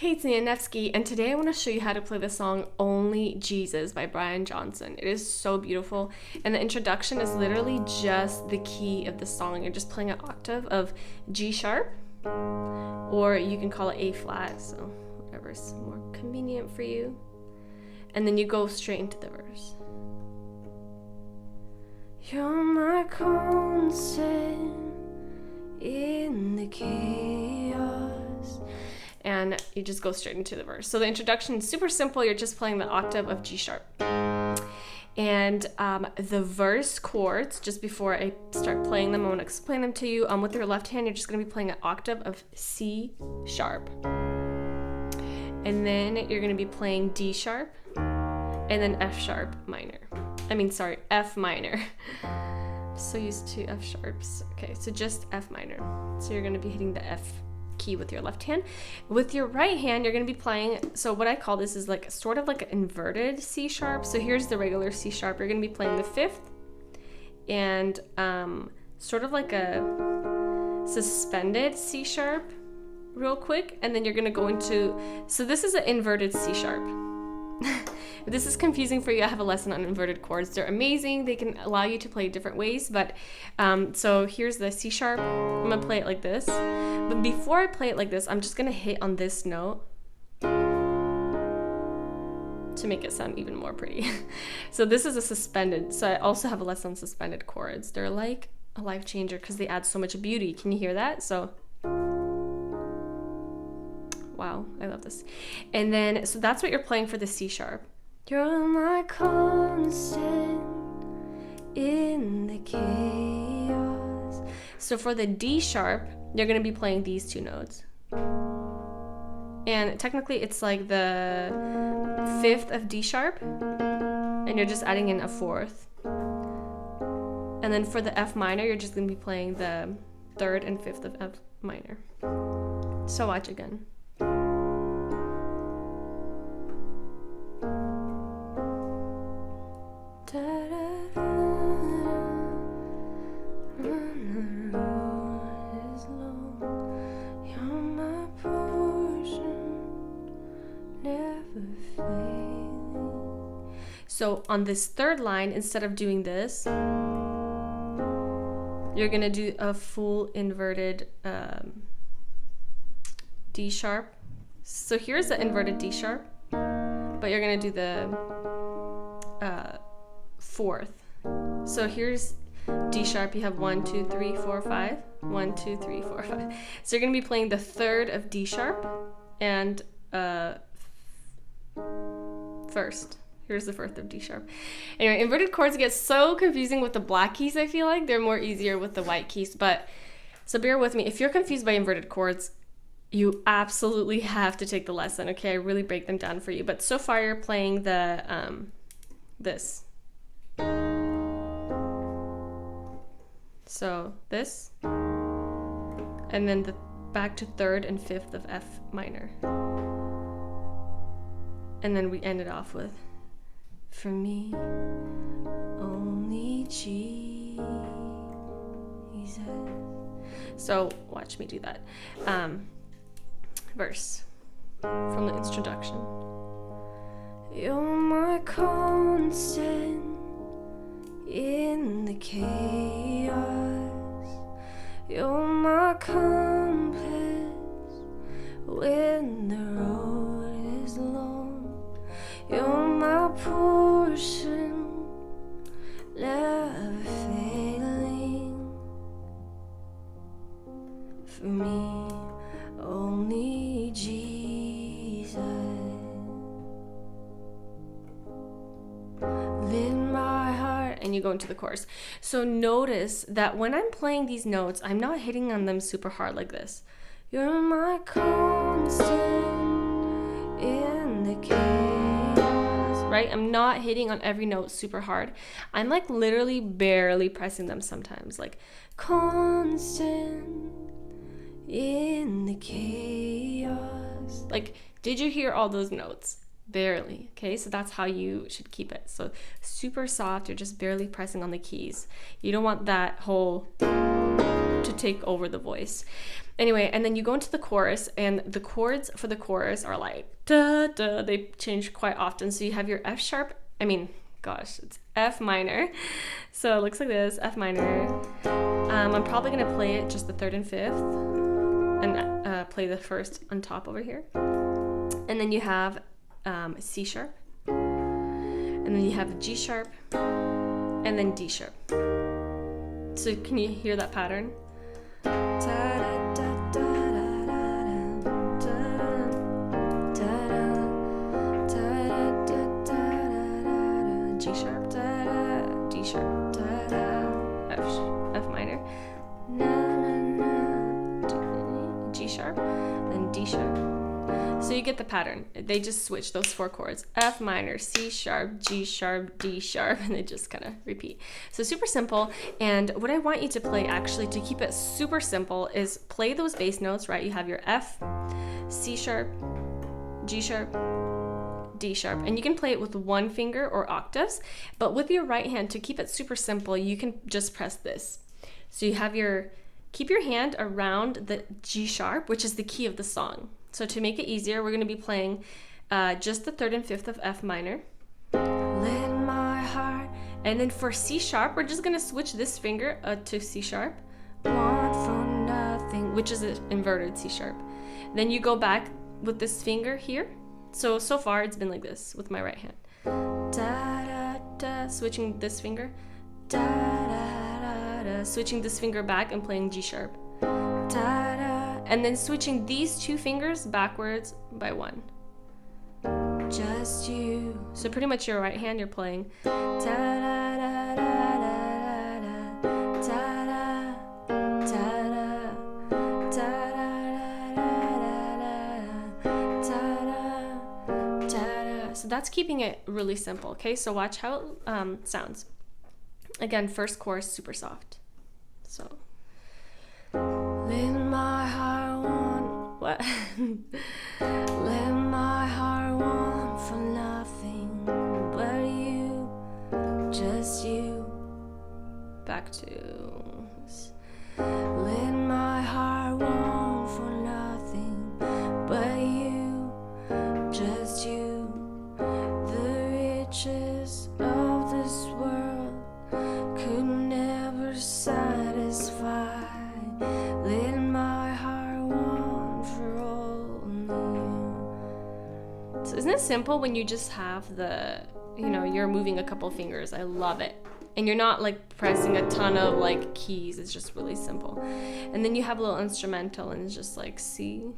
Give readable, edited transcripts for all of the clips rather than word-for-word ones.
Hey, it's Nia Nevsky, and today I want to show you how to play the song Only Jesus by Brian Johnson. It is so beautiful, and the introduction is literally just the key of the song. You're just playing an octave of G sharp, or you can call it A flat, so whatever's more convenient for you. And then you go straight into the verse. You're my constant in the chaos. And you just go straight into the verse. So the introduction is super simple. You're just playing the octave of G sharp. And the verse chords, just before I start playing them, I want to explain them to you. With your left hand, you're just going to be playing an octave of C sharp. And then you're going to be playing D sharp. And then F sharp minor. F minor. I'm so used to F sharps. Okay, so just F minor. So you're going to be hitting the F key with your left hand. With your right hand, you're going to be playing, so what I call this is like sort of like an inverted C sharp. So here's the regular C sharp. You're going to be playing the fifth and sort of like a suspended C sharp real quick. And then you're going to go into, so this is an inverted C sharp. If this is confusing for you, I have a lesson on inverted chords. They're amazing. They can allow you to play different ways. But so here's the C sharp. I'm going to play it like this. But before I play it like this, I'm just going to hit on this note to make it sound even more pretty. So this is a suspended. So I also have a lesson on suspended chords. They're like a life changer because they add so much beauty. Can you hear that? So wow, I love this. And then, so that's what you're playing for the C sharp. You're my constant in the chaos. So for the D sharp, you're going to be playing these two notes. And technically it's like the fifth of D sharp, and you're just adding in a fourth. And then for the F minor, you're just going to be playing the third and fifth of F minor. So watch again. So on this third line, instead of doing this, you're going to do a full inverted D sharp. So here's the inverted D sharp, but you're going to do the fourth. So here's D sharp. You have 1, 2, 3, 4, 5. 1, 2, 3, 4, 5. So you're going to be playing the third of D sharp and first. Here's the fourth of D sharp. Anyway, inverted chords get so confusing with the black keys, I feel like. They're more easier with the white keys. But so bear with me. If you're confused by inverted chords, you absolutely have to take the lesson. Okay, I really break them down for you. But so far you're playing the this. So this. And then the back to third and fifth of F minor. And then we end it off with, for me, only Jesus. So watch me do that. Verse from the introduction. You're my constant in the chaos. You're my compass when the road is long. You're my portion, never failing. For me, only Jesus. Lit my heart, and you go into the chorus. So notice that when I'm playing these notes, I'm not hitting on them super hard like this. You're my constant in the chaos. Right? I'm not hitting on every note super hard. I'm like literally barely pressing them sometimes. Like constant in the chaos. Like, did you hear all those notes? Barely. Okay, so that's how you should keep it. So super soft. You're just barely pressing on the keys. You don't want that whole to take over the voice. Anyway, and then you go into the chorus, and the chords for the chorus are like da da. They change quite often. So you have your F sharp. It's F minor. So it looks like this: F minor. I'm probably gonna play it just the third and fifth, and play the first on top over here. And then you have C sharp, and then you have G sharp, and then D sharp. So can you hear that pattern? G sharp, D sharp, F minor, G sharp, then D sharp. So you get the pattern. They just switch those 4 chords: F minor, C sharp, G sharp, D sharp, and they just kind of repeat. So super simple. And what I want you to play, actually, to keep it super simple, is play those bass notes, right? You have your F, C sharp, G sharp, D sharp, and you can play it with 1 finger or octaves, but with your right hand, to keep it super simple, you can just press this. So you have keep your hand around the G sharp, which is the key of the song. So to make it easier, we're going to be playing just the 3rd and 5th of F minor. Let my heart. And then for C sharp, we're just going to switch this finger to C sharp. Want for nothing, which is an inverted C sharp. Then you go back with this finger here. So far it's been like this with my right hand. Da, da, da, switching this finger. Da, da, da, da, switching this finger back and playing G sharp. Da, da, and then switching these 2 fingers backwards by 1. Just you. So pretty much your right hand, you're playing. Da, da, da, da, da, da, da, da, da, da, so that's keeping it really simple, okay? So watch how it sounds. Again, first chorus, super soft. So, let my heart want, what? Let my heart want for nothing but you, just you. Back to, let my heart want for nothing but you, just you. Riches of this world could never satisfy. Let my heart want for only you. So isn't it simple when you just have you're moving a couple fingers? I love it. And you're not like pressing a ton of like keys. It's just really simple. And then you have a little instrumental, and it's just like C.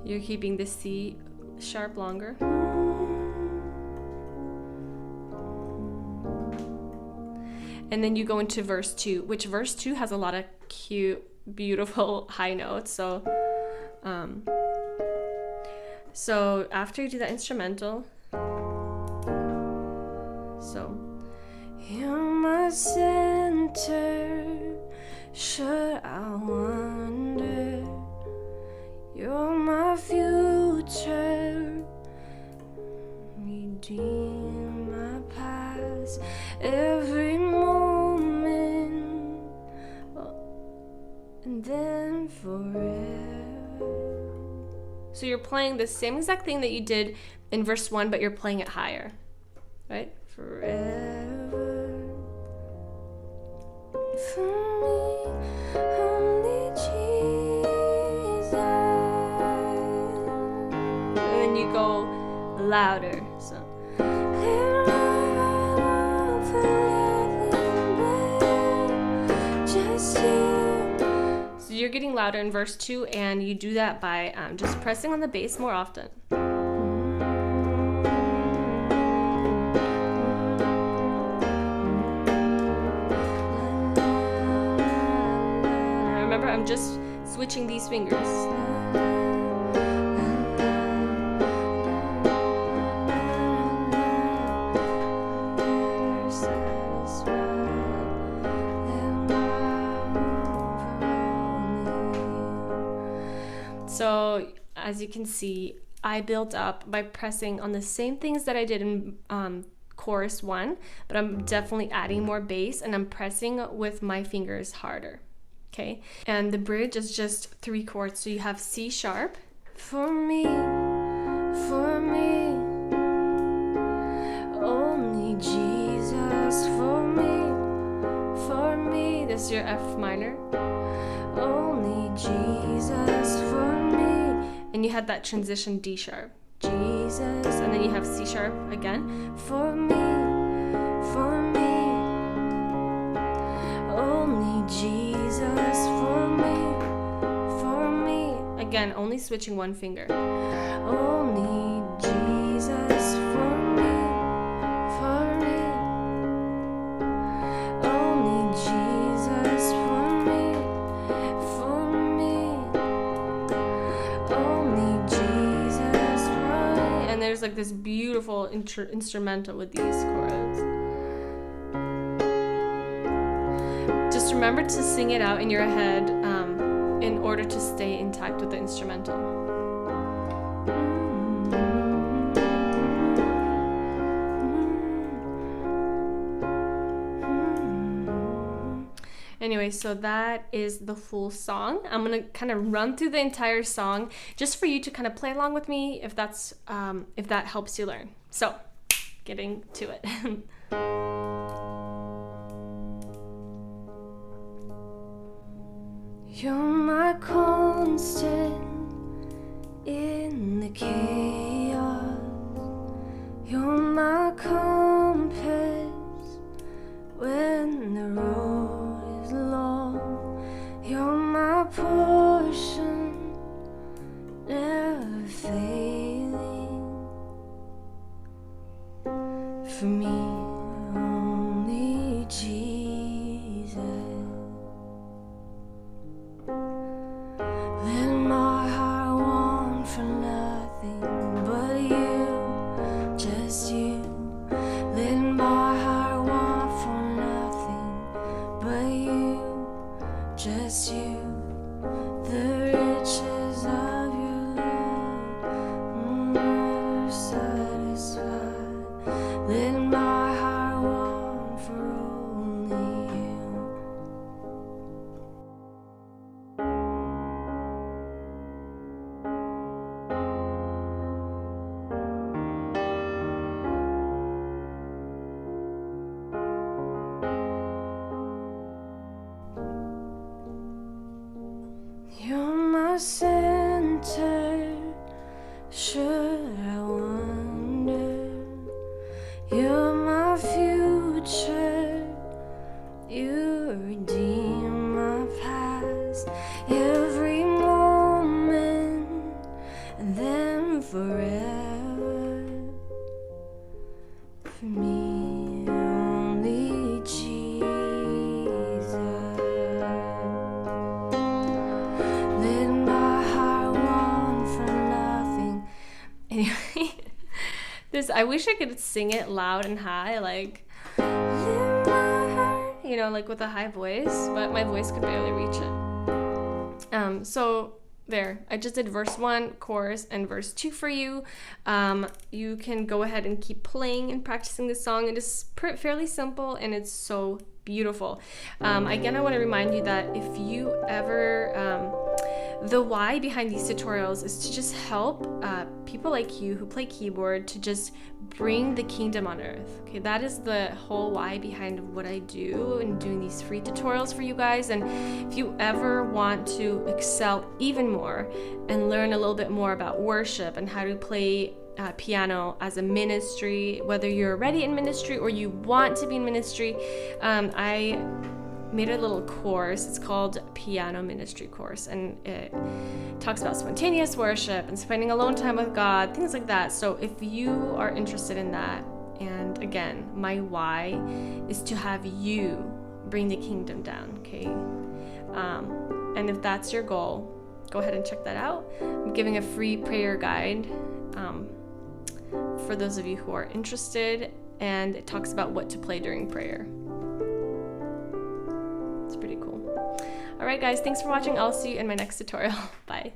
You're keeping the C sharp longer. And then you go into verse 2, which verse 2 has a lot of cute, beautiful high notes. So after you do that instrumental, so you're my center, should I wonder, you're my future, redeem my past, every moment, and then forever. So you're playing the same exact thing that you did in verse 1, but you're playing it higher, right? Forever. For me, only Jesus. And then you go louder. So. So you're getting louder in verse 2, and you do that by just pressing on the bass more often. Remember, I'm just switching these fingers. So as you can see, I built up by pressing on the same things that I did in chorus 1, but I'm definitely adding more bass and I'm pressing with my fingers harder. Okay, and the bridge is just 3 chords. So you have C sharp, for me, only Jesus, for me. This is your F minor. Only Jesus for me. And you had that transition D sharp. Jesus, and then you have C sharp again. For me. Only Jesus for me. Again, only switching one finger. Only Jesus for me. Only Jesus for me. Only Jesus for me. And there's like this beautiful instrumental with these chords. Just remember to sing it out in your head in order to stay intact with the instrumental. Anyway, so that is the full song. I'm gonna kind of run through the entire song just for you to kind of play along with me if that helps you learn. So, getting to it. You're my constant in the chaos. You're my compass when the road is long. You're my portion, never failing. For me, only Jesus. Let my heart want for nothing but you, just you. Let my heart want for nothing but you, just you. The riches of your love will never satisfy. Let my heart want for only you. You're my center, should I wonder? You're my future, you redeem my past. Every moment, and then forever. For me, only Jesus. Let my heart want for nothing. Anyway, I wish I could sing it loud and high, like, let my heart, you know, like with a high voice, but my voice could barely reach it. So there, I just did verse 1, chorus, and verse 2 for you. You can go ahead and keep playing and practicing this song. It is fairly simple and it's so beautiful. Again, I want to remind you that if you ever, the why behind these tutorials is to just help people like you who play keyboard to just bring the kingdom on earth. Okay, that is the whole why behind what I do and doing these free tutorials for you guys. And if you ever want to excel even more and learn a little bit more about worship and how to play piano as a ministry, whether you're already in ministry or you want to be in ministry, I made a little course. It's called Piano Ministry Course, and it talks about spontaneous worship and spending alone time with God, things like that. So if you are interested in that, and again, my why is to have you bring the kingdom down, okay? And if that's your goal, go ahead and check that out. I'm giving a free prayer guide for those of you who are interested, and it talks about what to play during prayer. It's pretty cool. All right, guys, thanks for watching. I'll see you in my next tutorial. Bye.